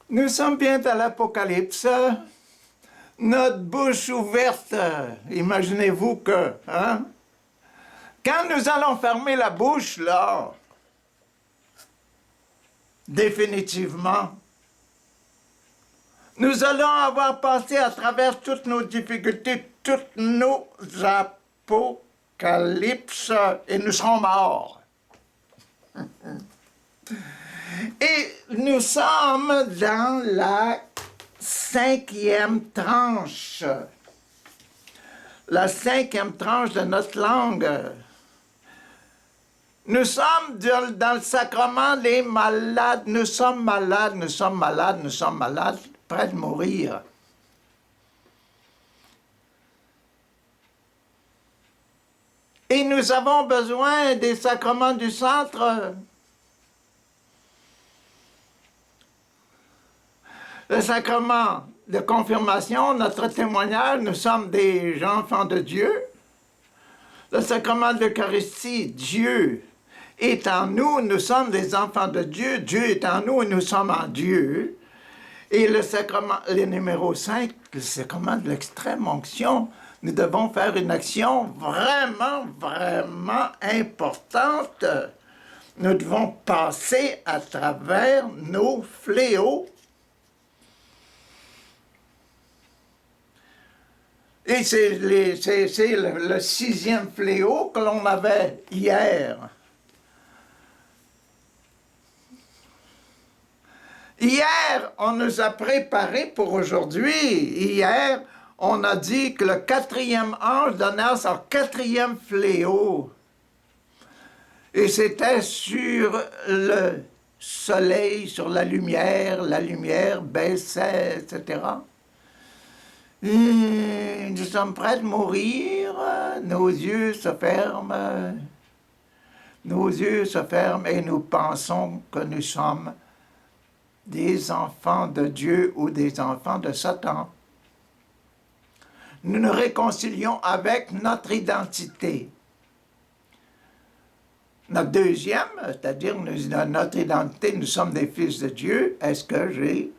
Nous sommes bien à l'Apocalypse, notre bouche ouverte. Imaginez-vous que, hein? Quand nous allons fermer la bouche, là, définitivement, nous allons avoir passé à travers toutes nos difficultés, toutes nos apocalypses, et nous serons morts. Et nous sommes dans la 5e tranche. La 5e tranche de notre langue. Nous sommes dans le sacrement des malades. Nous sommes malades, nous sommes malades, nous sommes malades, près de mourir. Et nous avons besoin des sacrements du centre. Le sacrement de confirmation, notre témoignage, nous sommes des enfants de Dieu. Le sacrement de l'Eucharistie, Dieu est en nous, nous sommes des enfants de Dieu. Dieu est en nous et nous sommes en Dieu. Et le sacrement, le numéro 5, le sacrement de l'extrême onction, nous devons faire une action vraiment, vraiment importante. Nous devons passer à travers nos fléaux. Et c'est le 6e fléau que l'on avait hier. Hier, on nous a préparé pour aujourd'hui. Hier, on a dit que le 4e ange donnait son 4e fléau. Et c'était sur le soleil, sur la lumière baissait, etc. Et nous sommes prêts de mourir, nos yeux se ferment et nous pensons que nous sommes des enfants de Dieu ou des enfants de Satan. Nous nous réconcilions avec notre identité. Notre deuxième, c'est-à-dire notre identité, nous sommes des fils de Dieu. Est-ce que j'ai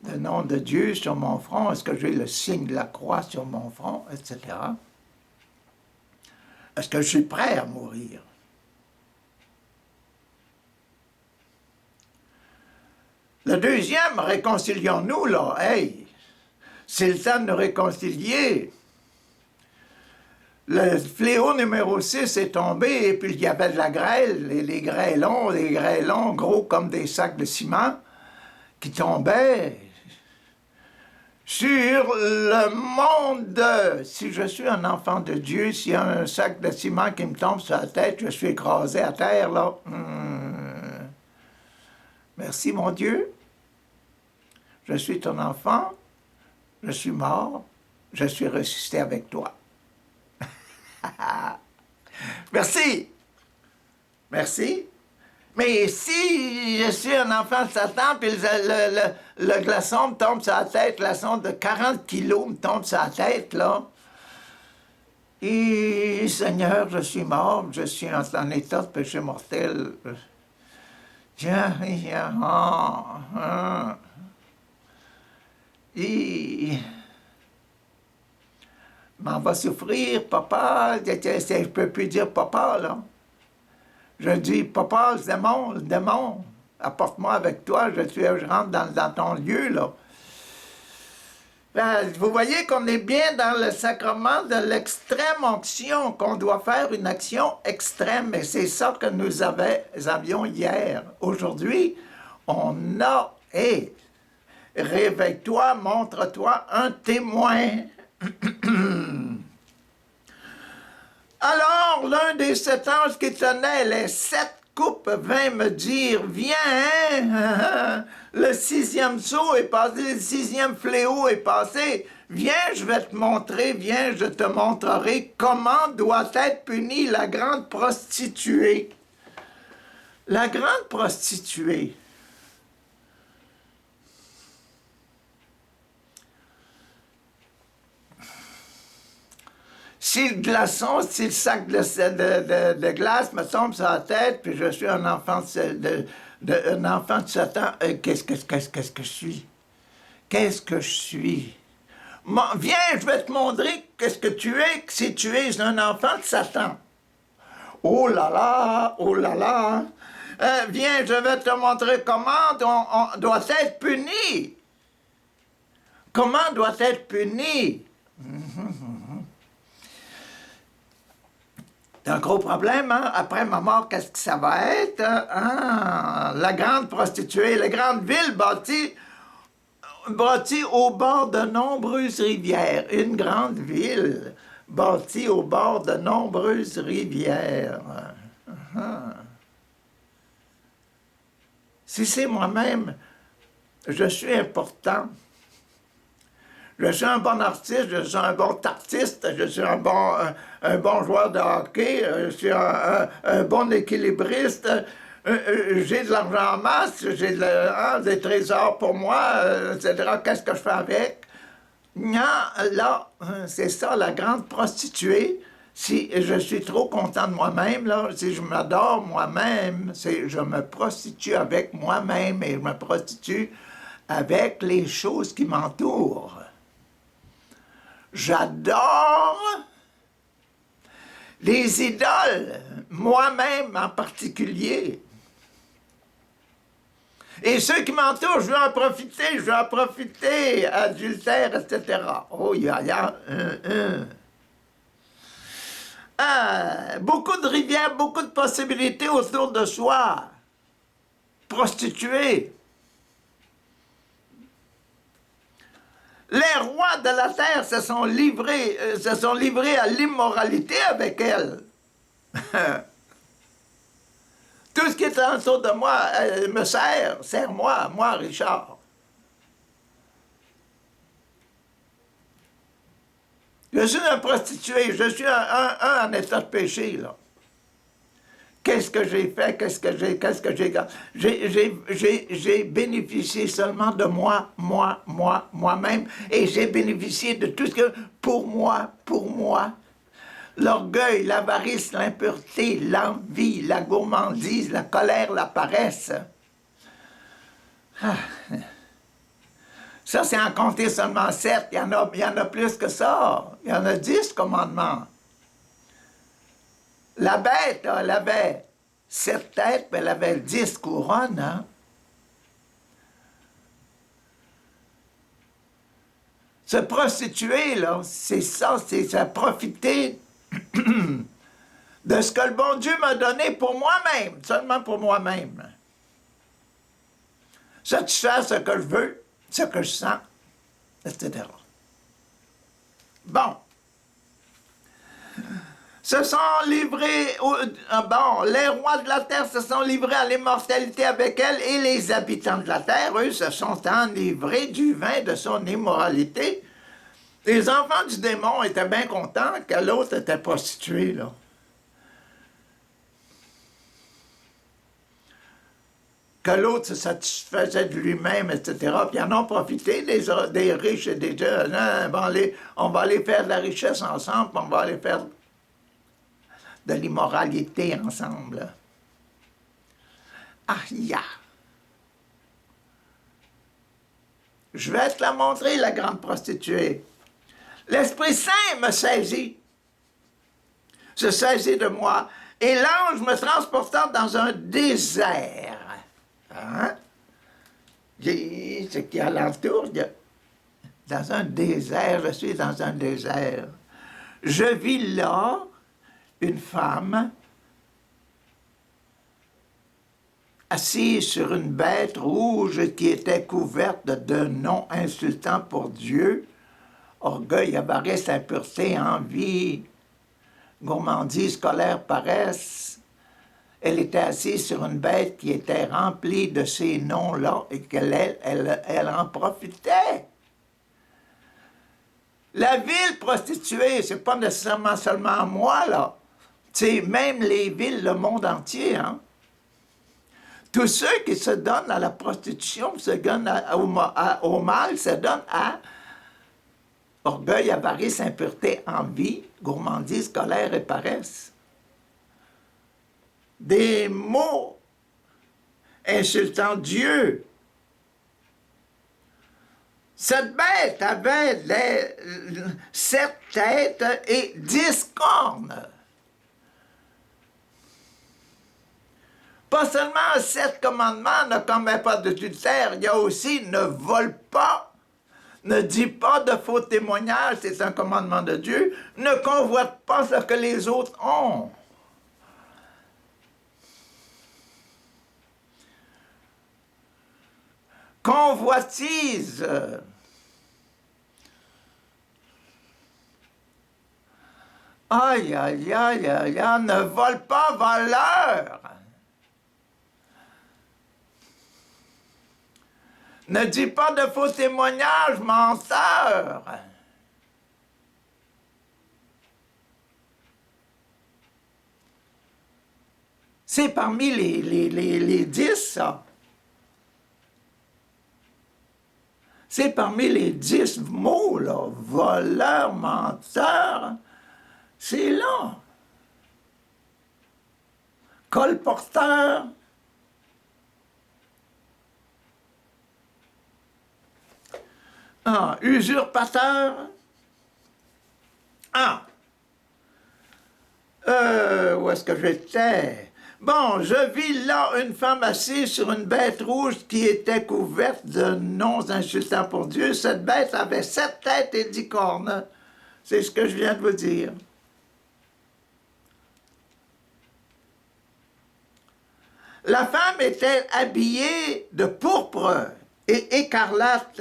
le nom de Dieu sur mon front? Est-ce que j'ai le signe de la croix sur mon front, etc.? Est-ce que je suis prêt à mourir? Le deuxième, réconcilions-nous, là. Hey, c'est le temps de nous réconcilier. Le fléau numéro 6 est tombé, et puis il y avait de la grêle, et les grêlons gros comme des sacs de ciment, qui tombaient sur le monde. Si je suis un enfant de Dieu, s'il y a un sac de ciment qui me tombe sur la tête, je suis écrasé à terre, là. Merci, mon Dieu. Je suis ton enfant. Je suis mort. Je suis ressuscité avec toi. Merci. Merci. Mais si je suis un enfant de Satan, puis le glaçon me tombe sur la tête, le glaçon de 40 kilos me tombe sur la tête, là. Et Seigneur, je suis mort, je suis en état de péché mortel. Et m'en va souffrir, papa. Je ne peux plus dire papa, là. Je dis, papa, le démon, apporte-moi avec toi, je rentre dans ton lieu, là. Ben, vous voyez qu'on est bien dans le sacrement de l'extrême onction, qu'on doit faire une action extrême, et c'est ça que nous avions hier. Aujourd'hui, on a, réveille-toi, montre-toi un témoin. Alors, l'un des 7 anges qui tenait les 7 coupes vint me dire, viens, le 6e sceau est passé, le 6e fléau est passé, viens, je vais te montrer, viens, je te montrerai comment doit être punie la grande prostituée. La grande prostituée. Si le glaçon, si le sac de glace me tombe sur la tête, puis je suis un enfant Un enfant de Satan, qu'est-ce que je suis? Qu'est-ce que je suis? Viens, je vais te montrer qu'est-ce que tu es si tu es un enfant de Satan. Oh là là, oh là là. Viens, je vais te montrer comment on doit être puni. Comment doit être puni? C'est un gros problème, hein? Après ma mort, qu'est-ce que ça va être? Hein? La grande prostituée, la grande ville bâtie au bord de nombreuses rivières. Une grande ville bâtie au bord de nombreuses rivières. Si c'est moi-même, je suis important. Je suis un bon artiste, je suis un bon tartiste, je suis un bon joueur de hockey, je suis un bon équilibriste, j'ai de l'argent en masse, j'ai des trésors pour moi, etc. Qu'est-ce que je fais avec? Non, là, c'est ça, la grande prostituée. Si je suis trop content de moi-même, là, si je m'adore moi-même, je me prostitue avec moi-même et je me prostitue avec les choses qui m'entourent. J'adore les idoles, moi-même en particulier. Et ceux qui m'entourent, je veux en profiter, adultère, etc. Oh, il y a beaucoup de rivières, beaucoup de possibilités autour de soi. Prostituées. Les rois de la terre se sont livrés à l'immoralité avec elle. Tout ce qui est autour de moi me sert-moi, moi, Richard. Je suis un prostitué, je suis un en état de péché, là. Qu'est-ce que j'ai fait? Qu'est-ce que j'ai bénéficié seulement de moi-même, et j'ai bénéficié de tout ce que, pour moi. L'orgueil, l'avarice, l'impureté, l'envie, la gourmandise, la colère, la paresse. Ça, c'est en compter seulement 7. Il y en a plus que ça. Il y en a 10 commandements. La bête, elle avait 7 têtes, mais elle avait 10 couronnes. Hein? Se prostituer, là, c'est ça, c'est profiter de ce que le bon Dieu m'a donné pour moi-même, seulement pour moi-même. Satisfaire ce que je veux, ce que je sens, etc. Bon. Se sont livrés, les rois de la terre se sont livrés à l'immortalité avec elle, et les habitants de la terre, eux, se sont enivrés du vin de son immoralité. Les enfants du démon étaient bien contents que l'autre était prostituée, là. Que l'autre se satisfaisait de lui-même, etc. Puis ils en ont profité, des riches et des jeunes. Hein? On va aller faire de la richesse ensemble, on va aller faire de l'immoralité ensemble. Ah, je vais te la montrer, la grande prostituée. L'Esprit Saint me saisit, se saisit de moi, et l'ange me transporta dans un désert. Hein? Ce qui alentour, dans un désert, je suis dans un désert. Je vis là une femme assise sur une bête rouge qui était couverte de noms insultants pour Dieu: orgueil, avarice, impureté, envie, gourmandise, colère, paresse. Elle était assise sur une bête qui était remplie de ces noms-là et elle en profitait. La ville prostituée, c'est pas nécessairement seulement moi, là. C'est même les villes, le monde entier, hein. Tous ceux qui se donnent à la prostitution, se donnent au mal, se donnent à orgueil, avarice, impureté, envie, gourmandise, colère et paresse. Des mots insultant Dieu. Cette bête avait 7 têtes et 10 cornes. Pas seulement 7 commandements, ne commets pas d'adultère, il y a aussi ne vole pas, ne dis pas de faux témoignages, c'est un commandement de Dieu, ne convoite pas ce que les autres ont. Convoitise. Aïe, aïe, aïe, aïe, aïe, ne vole pas, voleur. Ne dis pas de faux témoignages, menteur. C'est parmi les 10, ça. C'est parmi les 10 mots, là. Voleur, menteur. C'est là. Colporteur. Ah, usurpateur. Ah. Où est-ce que j'étais? Bon, je vis là une femme assise sur une bête rouge qui était couverte de noms insultants pour Dieu. Cette bête avait 7 têtes et 10 cornes. C'est ce que je viens de vous dire. La femme était habillée de pourpre et écarlate,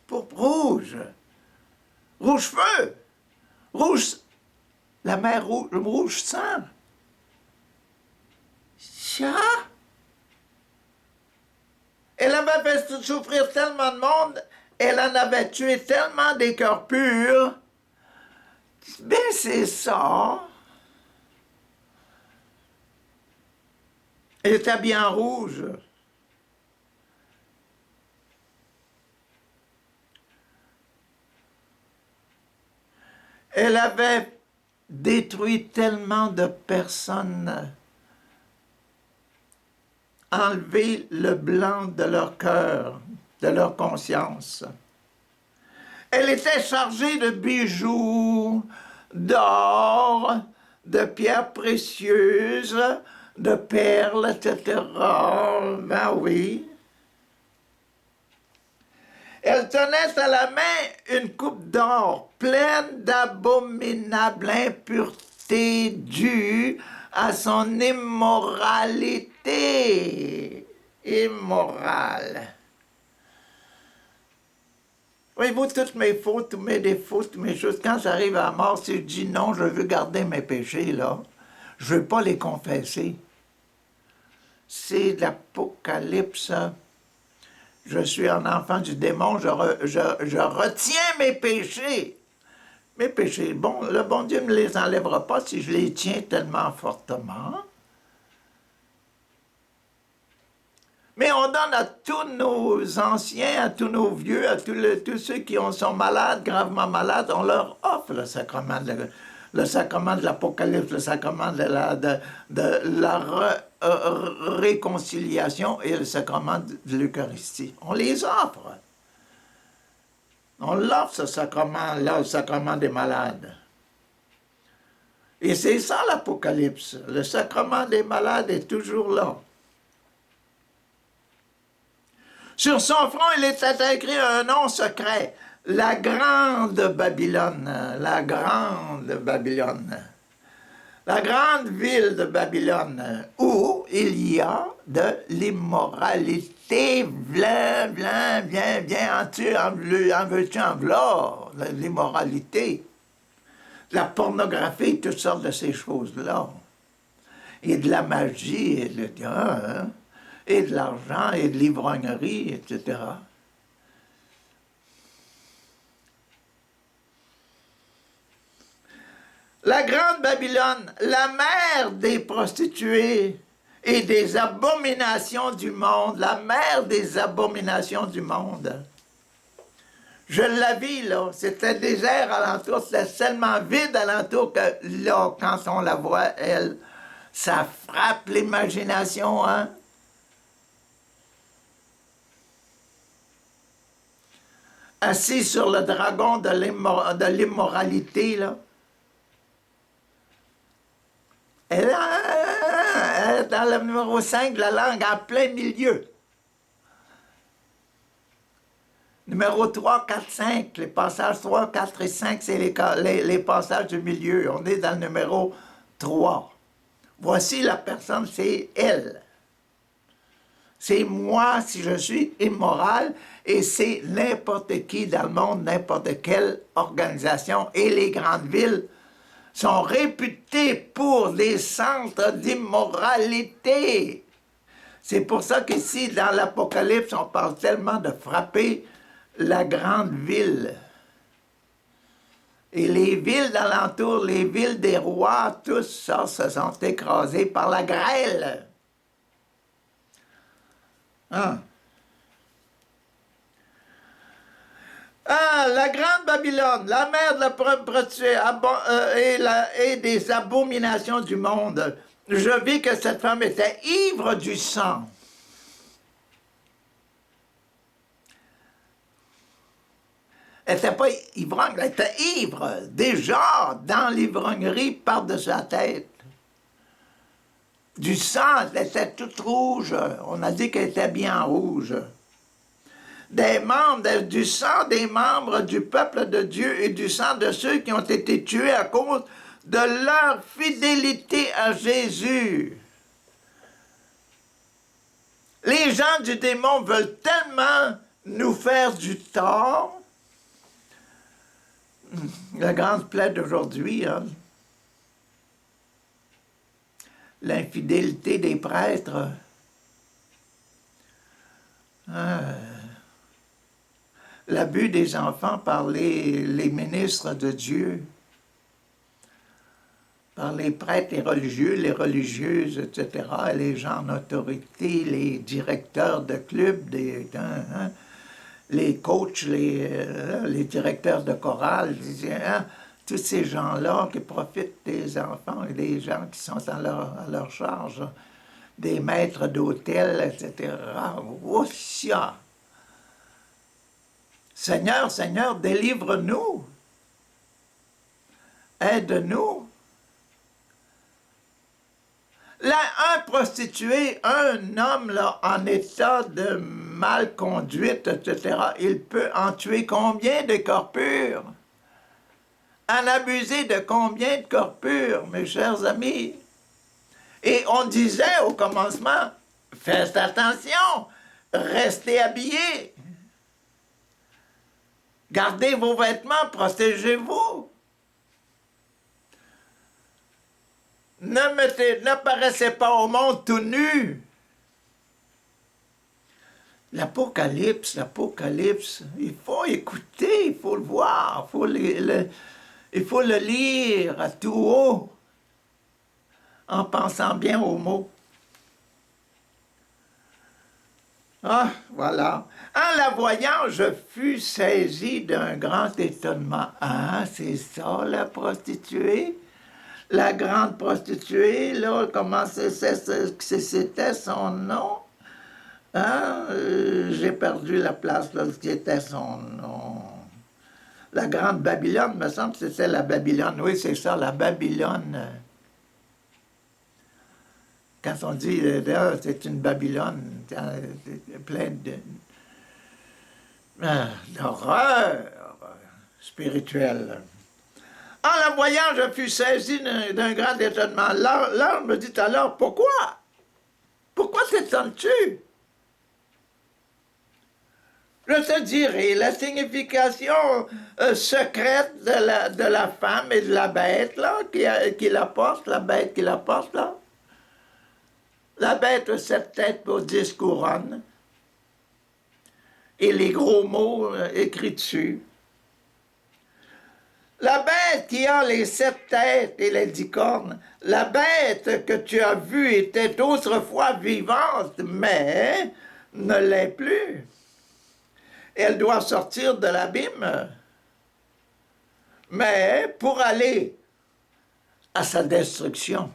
pourpre rouge, rouge-feu, rouge, la mer rouge, rouge sang. Ça? Elle avait fait souffrir tellement de monde, elle en avait tué tellement des cœurs purs. Ben c'est ça. Elle était habillée en rouge. Elle avait détruit tellement de personnes, enlevé le blanc de leur cœur, de leur conscience. Elle était chargée de bijoux, d'or, de pierres précieuses, de perles, etc. Ben oui. Elle tenait à la main une coupe d'or pleine d'abominables impuretés dues à son immoralité. Immorale. Voyez-vous, toutes mes fautes, tous mes défauts, toutes mes choses, quand j'arrive à la mort, si je dis non, je veux garder mes péchés, là, je ne veux pas les confesser. C'est l'Apocalypse. Je suis un enfant du démon, je retiens mes péchés. Mes péchés, bon, le bon Dieu ne me les enlèvera pas si je les tiens tellement fortement. Mais on donne à tous nos anciens, à tous nos vieux, à tous ceux qui sont malades, gravement malades, on leur offre le sacrement de l'Apocalypse, le sacrement de la réconciliation et le sacrement de l'Eucharistie. On les offre. On l'offre, ce sacrement-là, le sacrement des malades. Et c'est ça l'Apocalypse. Le sacrement des malades est toujours là. Sur son front, il était écrit un nom secret. La grande Babylone. La grande Babylone. La grande ville de Babylone, où il y a de l'immoralité. Viens, en veux-tu, en v'là, l'immoralité. La pornographie, toutes sortes de ces choses-là. Et de la magie, et de l'argent, et de l'ivrognerie, etc. La grande Babylone, la mère des prostituées et des abominations du monde, la mère des abominations du monde. Je la vis, là, c'était désert alentour, c'était tellement vide alentour que là, quand on la voit, elle, ça frappe l'imagination, hein? assis sur le dragon de l'immoralité, là. Elle est dans le numéro 5, la langue en plein milieu. Numéro 3, 4, 5, les passages 3, 4 et 5, c'est les passages du milieu. On est dans le numéro 3. Voici la personne, c'est elle. C'est moi si je suis immoral et c'est n'importe qui dans le monde, n'importe quelle organisation. Et les grandes villes sont réputées pour des centres d'immoralité. C'est pour ça qu'ici, dans l'Apocalypse, on parle tellement de frapper la grande ville. Et les villes d'alentour, les villes des rois, tous ça se sont écrasés par la grêle. Ah. Ah, la grande Babylone, la mère de la prostituée et des abominations du monde. Je vis que cette femme était ivre du sang. Elle n'était pas ivrogne, elle était ivre, déjà dans l'ivrognerie par-dessus la tête. Du sang, elle était toute rouge. On a dit qu'elle était bien rouge. Du sang des membres du peuple de Dieu et du sang de ceux qui ont été tués à cause de leur fidélité à Jésus. Les gens du démon veulent tellement nous faire du tort. La grande plaie d'aujourd'hui, hein? L'infidélité des prêtres. L'abus des enfants par les ministres de Dieu, par les prêtres, les religieux, les religieuses, etc., les gens en autorité, les directeurs de clubs, les coachs, les directeurs de chorale, tous ces gens-là qui profitent des enfants et des gens qui sont à leur charge, des maîtres d'hôtel, etc. Oussia! Seigneur, Seigneur, délivre-nous. Aide-nous. Là, un prostitué, un homme là, en état de malconduite, etc., il peut en tuer combien de corps purs? En abuser de combien de corps purs, mes chers amis? Et on disait au commencement, faites attention, restez habillés. Gardez vos vêtements, protégez-vous. N'apparaissez pas au monde tout nu. L'Apocalypse, il faut écouter, il faut le voir, il faut le lire à tout haut, en pensant bien aux mots. Ah, voilà. En la voyant, je fus saisi d'un grand étonnement. Ah, c'est ça, la prostituée? La grande prostituée, là, comment c'était son nom? Ah, j'ai perdu la place, là, ce qui était son nom. La grande Babylone, me semble que c'était la Babylone. Oui, c'est ça, la Babylone. Quand on dit c'est une Babylone, pleine d'horreur spirituelle. En la voyant, je fus saisi d'un grand étonnement. L'ange me dit alors, pourquoi? Pourquoi t'étonnes-tu? Je te dirai la signification secrète de la femme et de la bête là, qui la porte, la bête qui la porte là. La bête a 7 têtes pour 10 couronnes. Et les gros mots écrits dessus. La bête qui a les 7 têtes et les 10 cornes, la bête que tu as vue était autrefois vivante, mais ne l'est plus. Elle doit sortir de l'abîme, mais pour aller à sa destruction.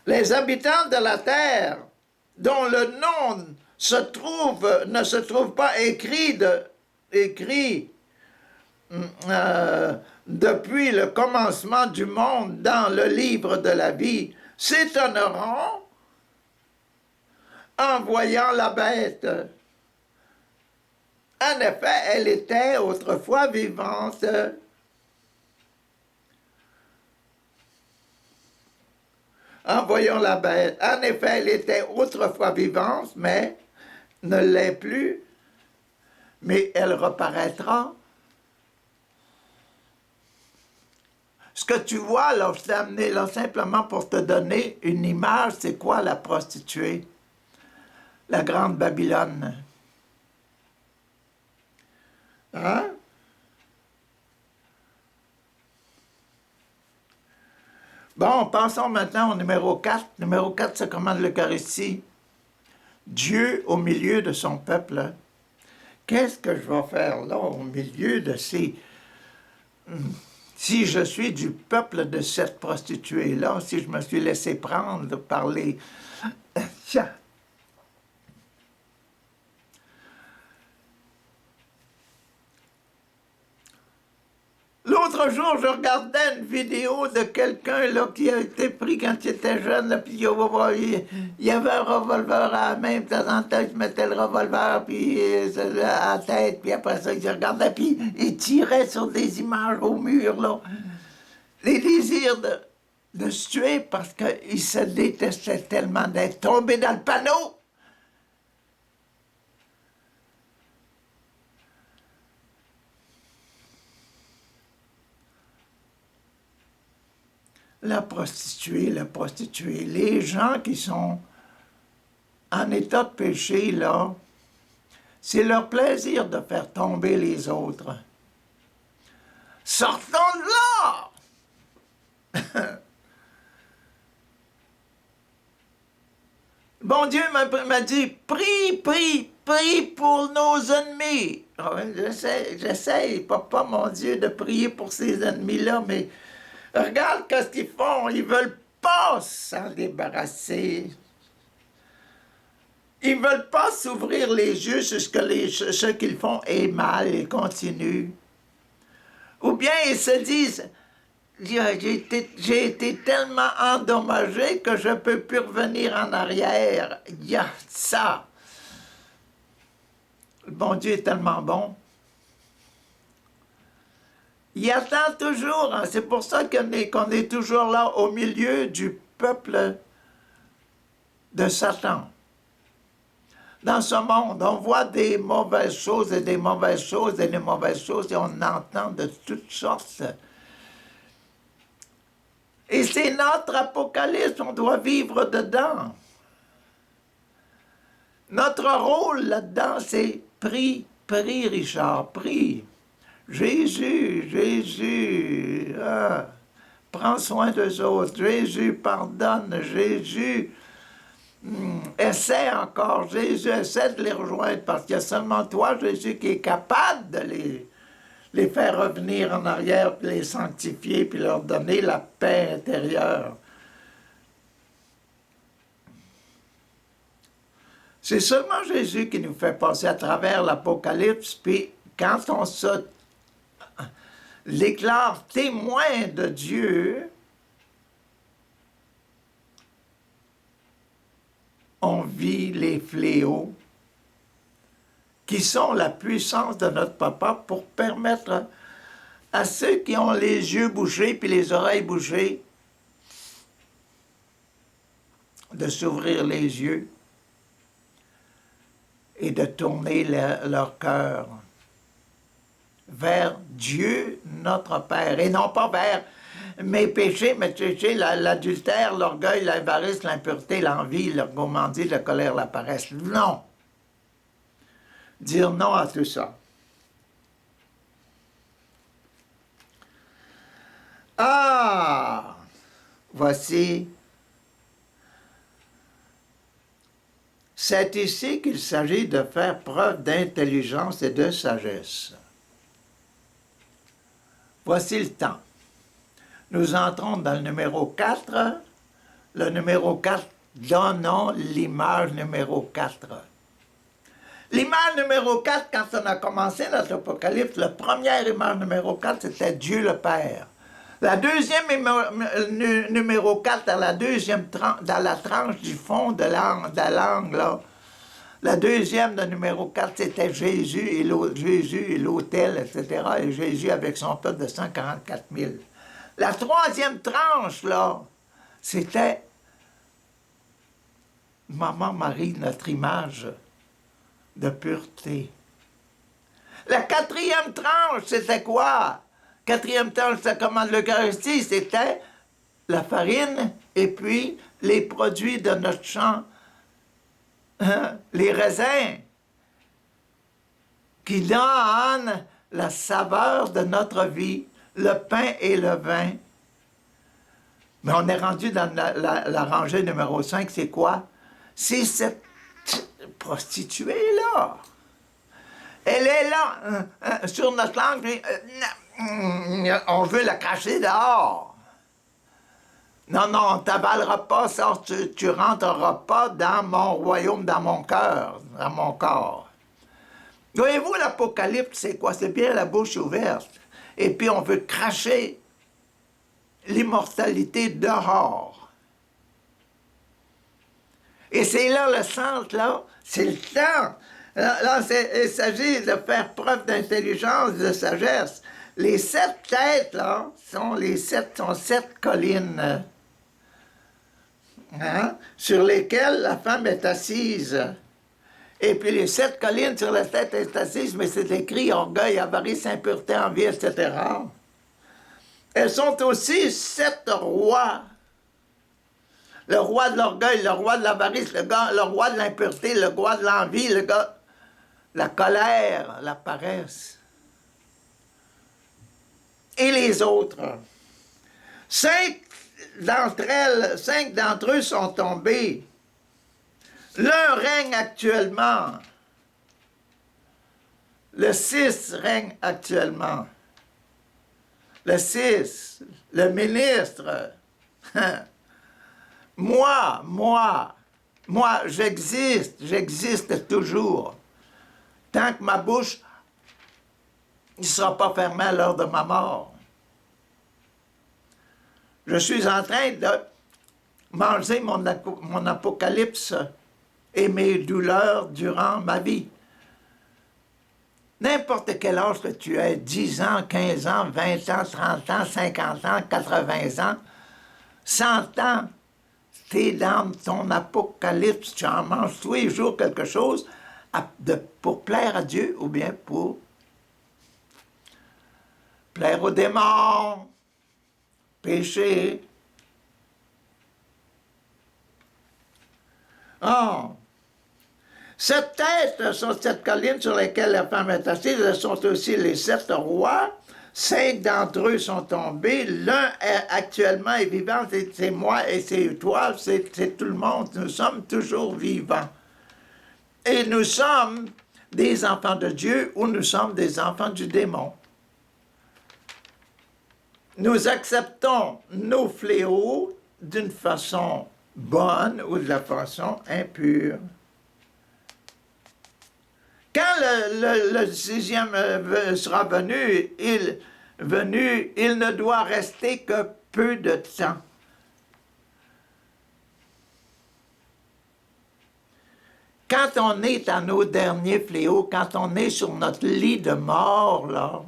Les habitants de la terre, dont le nom ne se trouve pas écrit depuis le commencement du monde dans le livre de la vie, s'étonneront en voyant la bête. En effet, elle était autrefois vivante. En voyant la bête, en effet, elle était autrefois vivante, mais ne l'est plus, mais elle reparaîtra. Ce que tu vois, là, je t'ai amené là simplement pour te donner une image, c'est quoi la prostituée? La grande Babylone. Hein? Bon, passons maintenant au numéro 4. Numéro 4, ça commande l'Eucharistie. Dieu au milieu de son peuple. Qu'est-ce que je vais faire là, au milieu de ces... Si je suis du peuple de cette prostituée-là, si je me suis laissé prendre par les... L'autre jour, je regardais une vidéo de quelqu'un là qui a été pris quand il était jeune, là, puis il y avait un revolver à la main, puis de temps en temps, il mettait le revolver puis, à la tête, puis après ça, il regardait, puis il tirait sur des images au mur, là. Les désirs de se tuer parce qu'il se détestait tellement d'être tombé dans le panneau. La prostituée, les gens qui sont en état de péché, là, c'est leur plaisir de faire tomber les autres. Sortons de là! Bon Dieu m'a dit, prie pour nos ennemis. J'essaie, papa, mon Dieu, de prier pour ces ennemis-là, mais regarde ce qu'ils font, ils veulent pas s'en débarrasser. Ils veulent pas s'ouvrir les yeux sur ce qu'ils font est mal, ils continuent. Ou bien ils se disent, j'ai été tellement endommagé que je ne peux plus revenir en arrière. Il y a ça. Le bon Dieu est tellement bon. Il attend toujours. Hein. C'est pour ça qu'on est toujours là au milieu du peuple de Satan. Dans ce monde, on voit des mauvaises choses et des mauvaises choses et des mauvaises choses et on entend de toutes sortes. Et c'est notre apocalypse, on doit vivre dedans. Notre rôle là-dedans, c'est prie, Richard, prie. Jésus, prends soin d'eux autres. Jésus, pardonne. Jésus, essaie encore. Jésus, essaie de les rejoindre parce qu'il y a seulement toi, Jésus, qui est capable de les faire revenir en arrière, puis les sanctifier, puis leur donner la paix intérieure. C'est seulement Jésus qui nous fait passer à travers l'Apocalypse, puis quand on se déclare témoin de Dieu, on vit les fléaux qui sont la puissance de notre papa pour permettre à ceux qui ont les yeux bouchés puis les oreilles bouchées de s'ouvrir les yeux et de tourner leur cœur vers Dieu, notre Père, et non pas vers mes péchés, mais tu sais, l'adultère, l'orgueil, l'avarice, l'impureté, l'envie, la gourmandise, la colère, la paresse. Non! Dire non à tout ça. Ah! Voici. C'est ici qu'il s'agit de faire preuve d'intelligence et de sagesse. Voici le temps. Nous entrons dans le numéro 4. Le numéro 4, donnons l'image numéro 4. L'image numéro 4, quand on a commencé notre Apocalypse, la première image numéro 4, c'était Dieu le Père. La deuxième numéro 4, dans la deuxième dans la tranche du fond de l'angle, là, la deuxième de numéro 4, c'était Jésus et l'autel, etc. Et Jésus avec son peuple de 144 000. La troisième tranche, là, c'était Maman Marie, notre image de pureté. La quatrième tranche, c'était quoi? Quatrième tranche, ça commande l'Eucharistie, c'était la farine et puis les produits de notre champ, hein, les raisins, qui donnent la saveur de notre vie, le pain et le vin. Mais on est rendu dans la rangée numéro 5, c'est quoi? C'est cette prostituée-là. Elle est là, sur notre langue, puis, on veut la cracher dehors. Non, non, on ne t'avalera pas, ça, tu rentreras pas dans mon royaume, dans mon cœur, dans mon corps. Voyez-vous, l'Apocalypse, c'est quoi? C'est bien la bouche ouverte. Et puis on veut cracher l'immortalité dehors. Et c'est là le centre, là, c'est le temps. Là il s'agit de faire preuve d'intelligence, de sagesse. Les 7 têtes, là, sont 7 collines, hein, sur lesquelles la femme est assise. Et puis les 7 collines sur la tête est assise, mais c'est écrit orgueil, avarice, impureté, envie, etc. Elles sont aussi 7 rois. Le roi de l'orgueil, le roi de l'avarice, le roi de l'impureté, le roi de l'envie, la colère, la paresse. Et les autres. 5 d'entre eux sont tombés. L'un règne actuellement. Le 6 règne actuellement. Le 6, le ministre. Moi, j'existe toujours. Tant que ma bouche ne sera pas fermée à l'heure de ma mort. Je suis en train de manger mon apocalypse et mes douleurs durant ma vie. N'importe quel âge que tu aies, 10 ans, 15 ans, 20 ans, 30 ans, 50 ans, 80 ans, 100 ans, tu es dans ton apocalypse, tu en manges tous les jours quelque chose pour plaire à Dieu ou bien pour plaire aux démons, pécher. Oh! 7 têtes sont 7 collines sur lesquelles la femme est assise. Elles sont aussi les 7 rois. 5 d'entre eux sont tombés. L'un actuellement est vivant, c'est moi et c'est toi, c'est tout le monde. Nous sommes toujours vivants. Et nous sommes des enfants de Dieu ou nous sommes des enfants du démon. Nous acceptons nos fléaux d'une façon bonne ou de la façon impure. Quand le 6e sera venu, il ne doit rester que peu de temps. Quand on est à nos derniers fléaux, quand on est sur notre lit de mort, là,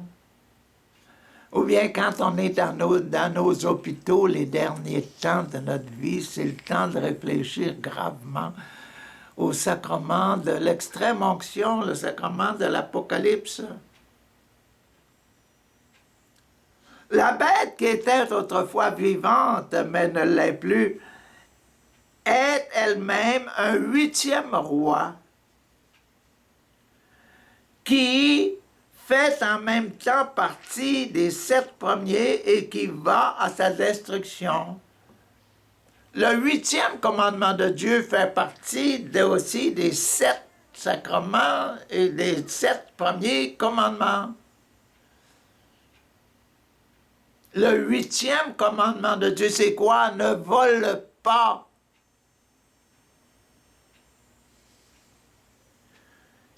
ou bien quand on est dans nos hôpitaux les derniers temps de notre vie, c'est le temps de réfléchir gravement au sacrement de l'extrême onction, le sacrement de l'Apocalypse. La bête qui était autrefois vivante, mais ne l'est plus, est elle-même un 8e roi qui fait en même temps partie des 7 premiers et qui va à sa destruction. Le 8e commandement de Dieu fait partie aussi des 7 sacrements et des 7 premiers commandements. Le 8e commandement de Dieu, c'est quoi? Ne vole pas.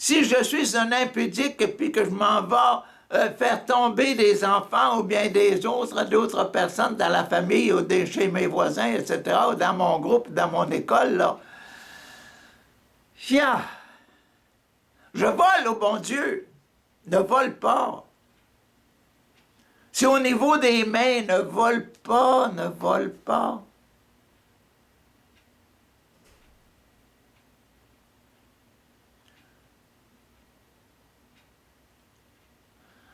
Si je suis un impudique et puis que je m'en vais faire tomber des enfants ou bien d'autres personnes dans la famille ou chez mes voisins, etc., ou dans mon groupe, dans mon école, là, yeah, je vole au bon Dieu. Ne vole pas. Si au niveau des mains, ne vole pas, ne vole pas.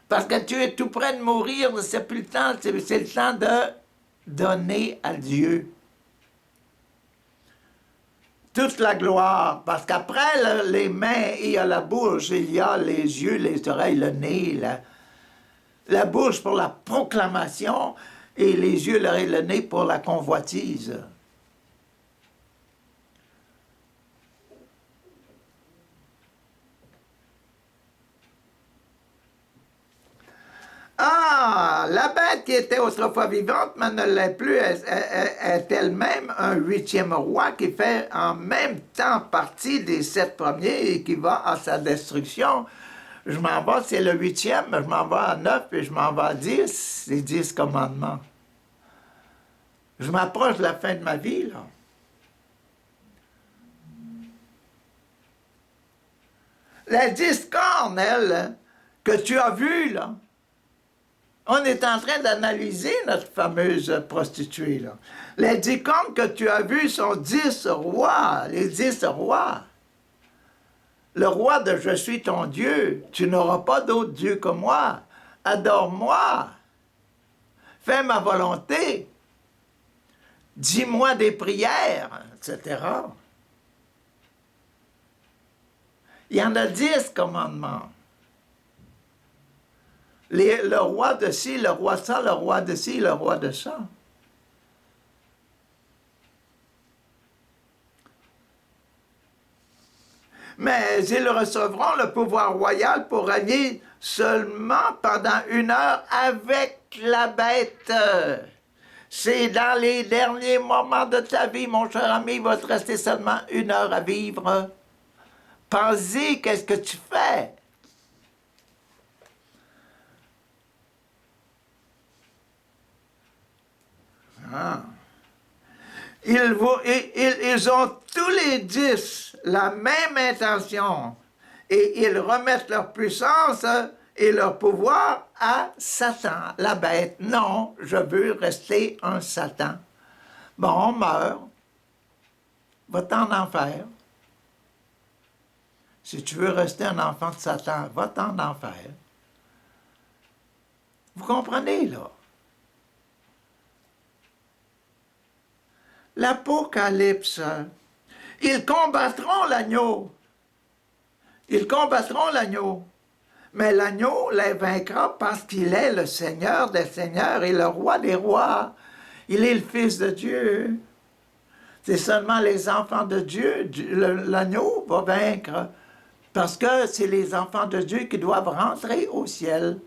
Parce que tu es tout près de mourir, c'est plus le temps, c'est le temps de donner à Dieu toute la gloire. Parce qu'après les mains, il y a la bouche, il y a les yeux, les oreilles, le nez, la bouche pour la proclamation et les yeux, l'oreille, le nez pour la convoitise. Ah, la bête qui était autrefois vivante, mais ne l'est plus, est elle-même un huitième roi qui fait en même temps partie des 7 premiers et qui va à sa destruction. Je m'en vais, c'est le 8e, je m'en vais à 9 et je m'en vais à 10, les 10 commandements. Je m'approche de la fin de ma vie, là. Les 10 cornes, elles, que tu as vues, là, on est en train d'analyser notre fameuse prostituée, là. Les 10 cornes que tu as vues sont 10 rois, les 10 rois. Le roi de « Je suis ton Dieu », tu n'auras pas d'autre Dieu que moi. Adore-moi. Fais ma volonté. Dis-moi des prières, etc. Il y en a 10 commandements. Le roi de ci, le roi de ça, le roi de ci, le roi de ça. Mais ils recevront le pouvoir royal pour régner seulement pendant 1 heure avec la bête. C'est dans les derniers moments de ta vie, mon cher ami, il va te rester seulement 1 heure à vivre. Pense-y, qu'est-ce que tu fais? Ah. Ils ont tous les 10 la même intention et ils remettent leur puissance et leur pouvoir à Satan, la bête. Non, je veux rester un Satan. Bon, on meurt. Va-t'en en enfer. Si tu veux rester un enfant de Satan, va-t'en en enfer. Vous comprenez, là? L'Apocalypse. Ils combattront l'agneau. Ils combattront l'agneau. Mais l'agneau les vaincra parce qu'il est le Seigneur des seigneurs et le roi des rois. Il est le Fils de Dieu. C'est seulement les enfants de Dieu. L'agneau va vaincre. Parce que c'est les enfants de Dieu qui doivent rentrer au ciel.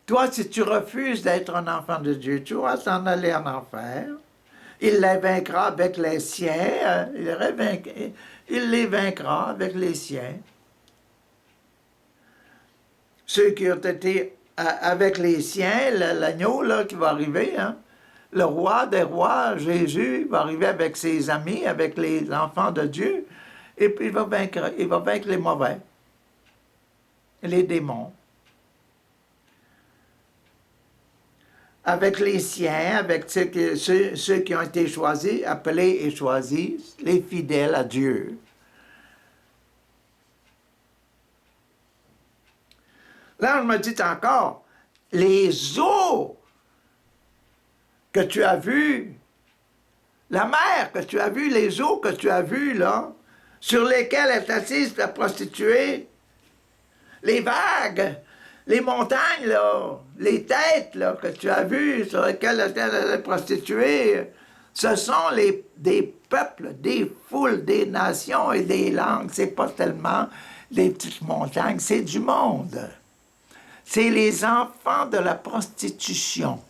Toi, si tu refuses d'être un enfant de Dieu, tu vas t'en aller en enfer. Il les vaincra avec les siens. Il les vaincra avec les siens. Ceux qui ont été avec les siens, l'agneau là qui va arriver, hein, le roi des rois, Jésus, va arriver avec ses amis, avec les enfants de Dieu, et puis il va vaincre les mauvais, les démons. Avec les siens, avec ceux qui ont été choisis, appelés et choisis, les fidèles à Dieu. Là, on me dit encore, les eaux que tu as vues, la mer que tu as vue, les eaux que tu as vues, là, sur lesquelles est assise la prostituée, les vagues, les montagnes, là, les têtes là, que tu as vues, sur lesquelles était la prostituée, ce sont des peuples, des foules, des nations et des langues. C'est pas tellement des petites montagnes, c'est du monde. C'est les enfants de la prostitution.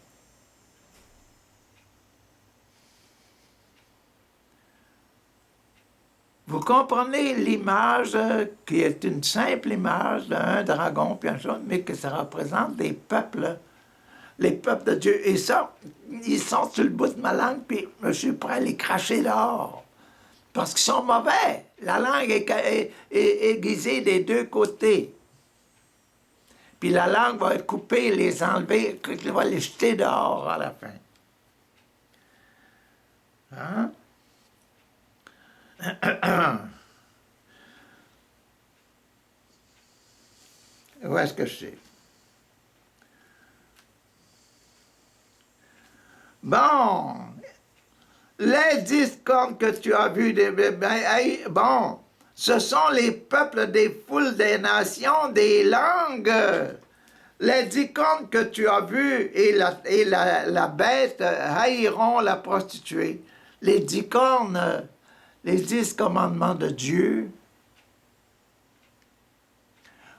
Vous comprenez l'image qui est une simple image d'un dragon puis un jaune, mais que ça représente des peuples, les peuples de Dieu. Et ça, ils sont sur le bout de ma langue, puis je suis prêt à les cracher dehors. Parce qu'ils sont mauvais. La langue est aiguisée des deux côtés. Puis la langue va être coupée, les enlever, il va les jeter dehors à la fin. Hein? Où est-ce que je suis? Bon, les discordes que tu as vus, bon, ce sont les peuples des foules des nations, des langues. Les discordes que tu as vus et la bête haïront la prostituée. Les 10 cornes, les 10 commandements de Dieu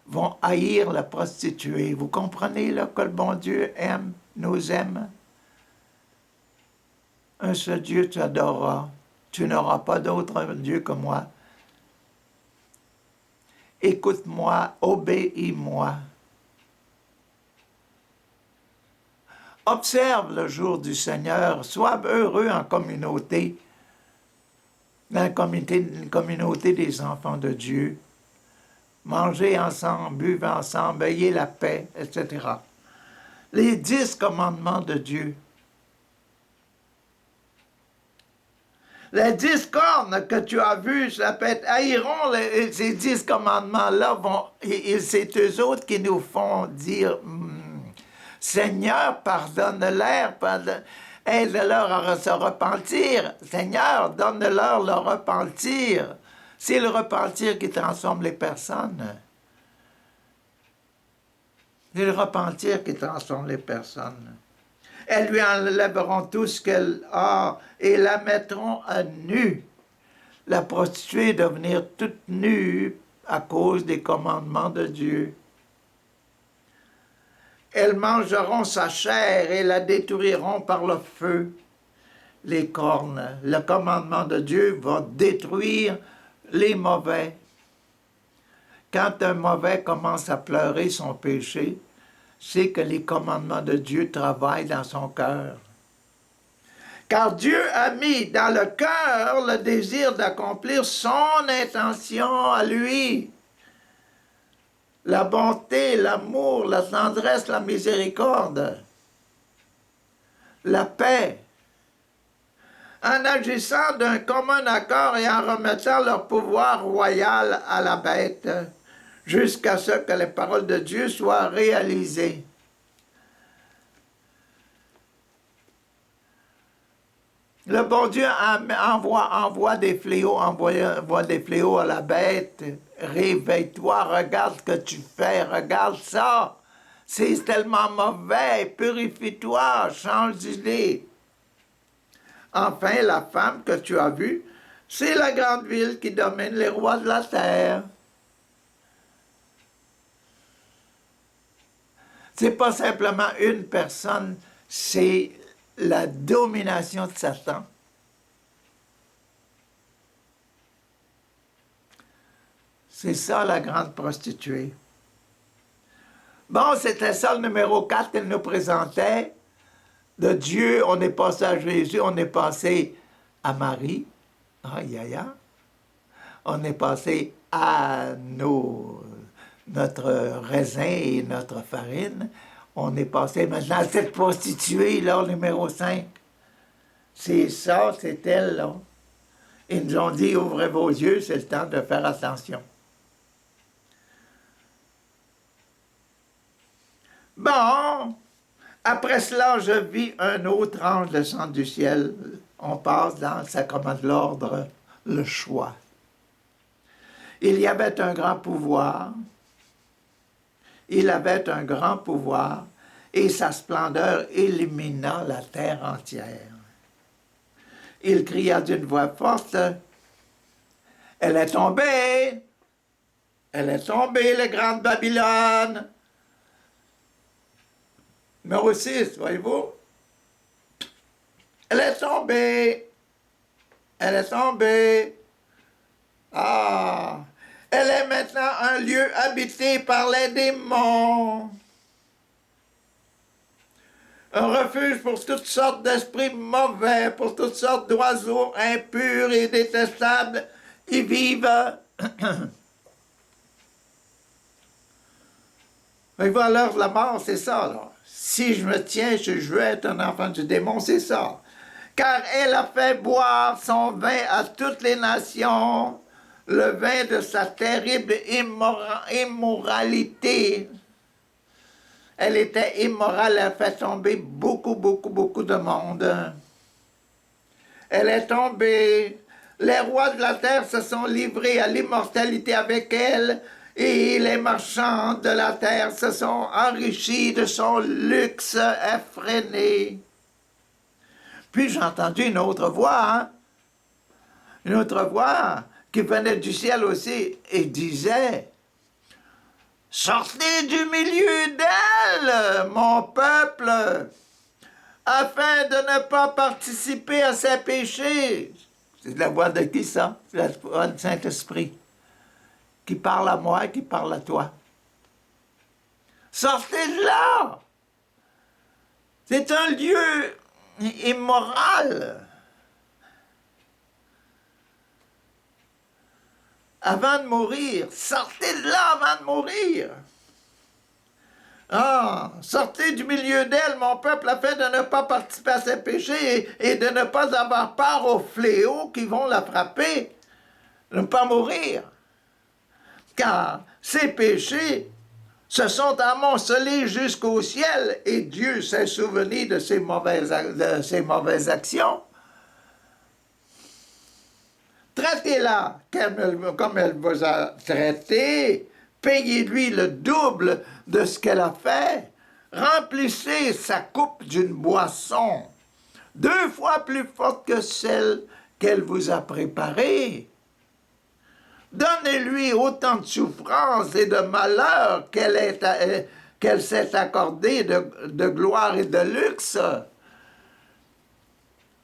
vont haïr la prostituée. Vous comprenez là que le bon Dieu aime, nous aime? Un seul Dieu tu adoreras. Tu n'auras pas d'autre Dieu que moi. Écoute-moi, obéis-moi. Observe le jour du Seigneur, sois heureux en communauté, dans la communauté des enfants de Dieu. Mangez ensemble, buvez ensemble, ayez la paix, etc. Les 10 commandements de Dieu. Les 10 cornes que tu as vues, ça peut être haïront ces 10 commandements-là, c'est eux autres qui nous font dire Seigneur, pardonne-leur, aide-leur à se repentir. Seigneur, donne-leur le repentir. C'est le repentir qui transforme les personnes. C'est le repentir qui transforme les personnes. Elles lui enlèveront tout ce qu'elle a et la mettront à nu. La prostituée devenir toute nue à cause des commandements de Dieu. Elles mangeront sa chair et la détruiront par le feu. Les cornes, le commandement de Dieu va détruire les mauvais. Quand un mauvais commence à pleurer son péché, c'est que les commandements de Dieu travaillent dans son cœur. Car Dieu a mis dans le cœur le désir d'accomplir son intention à lui. La bonté, l'amour, la tendresse, la miséricorde, la paix, en agissant d'un commun accord et en remettant leur pouvoir royal à la bête, jusqu'à ce que les paroles de Dieu soient réalisées. Le bon Dieu envoie des fléaux, envoie des fléaux à la bête. Réveille-toi, regarde ce que tu fais, regarde ça. C'est tellement mauvais, purifie-toi, change d'idée. Enfin, la femme que tu as vue, c'est la grande ville qui domine les rois de la terre. C'est pas simplement une personne, c'est la domination de Satan. C'est ça la grande prostituée. Bon, c'était ça le numéro 4 qu'elle nous présentait. De Dieu, on est passé à Jésus, on est passé à Marie. Aïe, aïe, aïe. On est passé à notre raisin et notre farine. On est passé maintenant à cette prostituée, là, numéro 5. C'est ça, c'est elle, là. Ils nous ont dit, ouvrez vos yeux, c'est le temps de faire attention. Bon, après cela, je vis un autre ange descendre du ciel. On passe dans le sacrement de l'ordre, le choix. Il y avait un grand pouvoir. Il avait un grand pouvoir et sa splendeur illumina la terre entière. Il cria d'une voix forte, « Elle est tombée! Elle est tombée, la grande Babylone! » Numéro 6, voyez-vous? Elle est tombée! Elle est tombée! Ah, elle est maintenant un lieu habité par les démons. Un refuge pour toutes sortes d'esprits mauvais, pour toutes sortes d'oiseaux impurs et détestables y vivent. Et voilà, la mort, c'est ça, là. Si je me tiens, je veux être un enfant du démon, c'est ça. Car elle a fait boire son vin à toutes les nations, le vin de sa terrible immoralité. Elle était immorale, elle a fait tomber beaucoup de monde. Elle est tombée. Les rois de la terre se sont livrés à l'immortalité avec elle, et les marchands de la terre se sont enrichis de son luxe effréné. Puis j'ai entendu une autre voix, une autre voix qui venait du ciel aussi et disait: sortez du milieu d'elle, mon peuple, afin de ne pas participer à ses péchés. C'est la voix de qui ça? C'est la voix du Saint-Esprit qui parle à moi et qui parle à toi. Sortez de là! C'est un lieu immoral. Avant de mourir, sortez de là avant de mourir. Ah, sortez du milieu d'elle, mon peuple, afin de ne pas participer à ses péchés et de ne pas avoir part aux fléaux qui vont la frapper, de ne pas mourir. Car ses péchés se sont amoncelés jusqu'au ciel et Dieu s'est souvenu de ses mauvaises actions. Traitez-la comme elle vous a traité. Payez-lui le double de ce qu'elle a fait. Remplissez sa coupe d'une boisson 2 fois plus forte que celle qu'elle vous a préparée. Donnez-lui autant de souffrances et de malheur qu'elle s'est accordée de gloire et de luxe.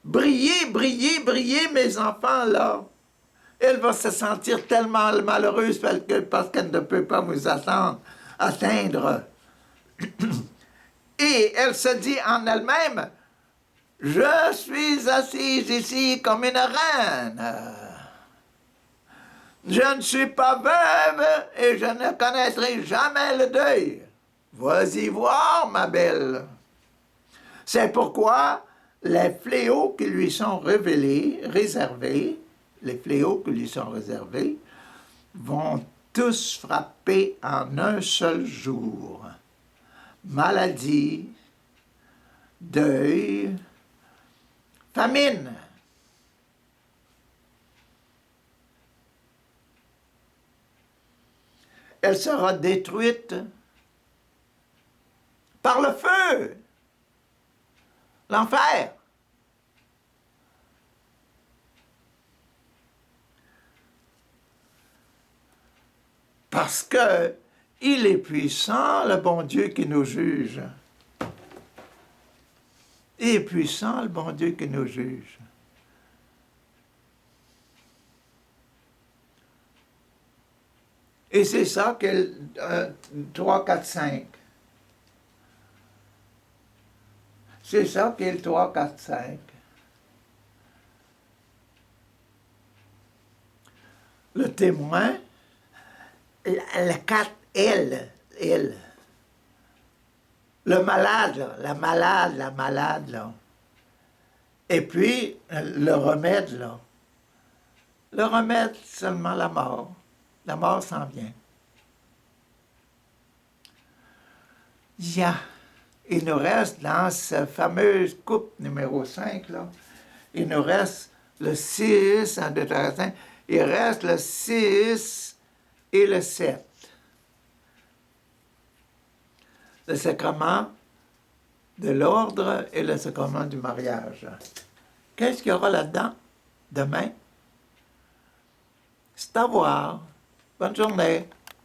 Brillez, brillez, brillez, mes enfants, là. Elle va se sentir tellement malheureuse parce qu'elle ne peut pas vous atteindre. Et elle se dit en elle-même: je suis assise ici comme une reine. Je ne suis pas veuve et je ne connaîtrai jamais le deuil. Vas-y voir, ma belle. C'est pourquoi les fléaux qui lui sont réservés, vont tous frapper en un seul jour. Maladie, deuil, famine. Elle sera détruite par le feu, l'enfer. Parce que il est puissant, le bon Dieu qui nous juge. Il est puissant, le bon Dieu qui nous juge. Et c'est ça que 3, 4, 5. C'est ça qu'est le 3, 4, 5. Le témoin, le 4, elle. Le malade, là, la malade, là. Et puis, le remède, là. Le remède, seulement la mort. La mort s'en vient. Il nous reste dans cette fameuse coupe numéro 5, là, il nous reste le 6, 1, 2, 3, 5, il reste le 6 et le 7. Le sacrement de l'ordre et le sacrement du mariage. Qu'est-ce qu'il y aura là-dedans demain? C'est à voir. Bonne journée.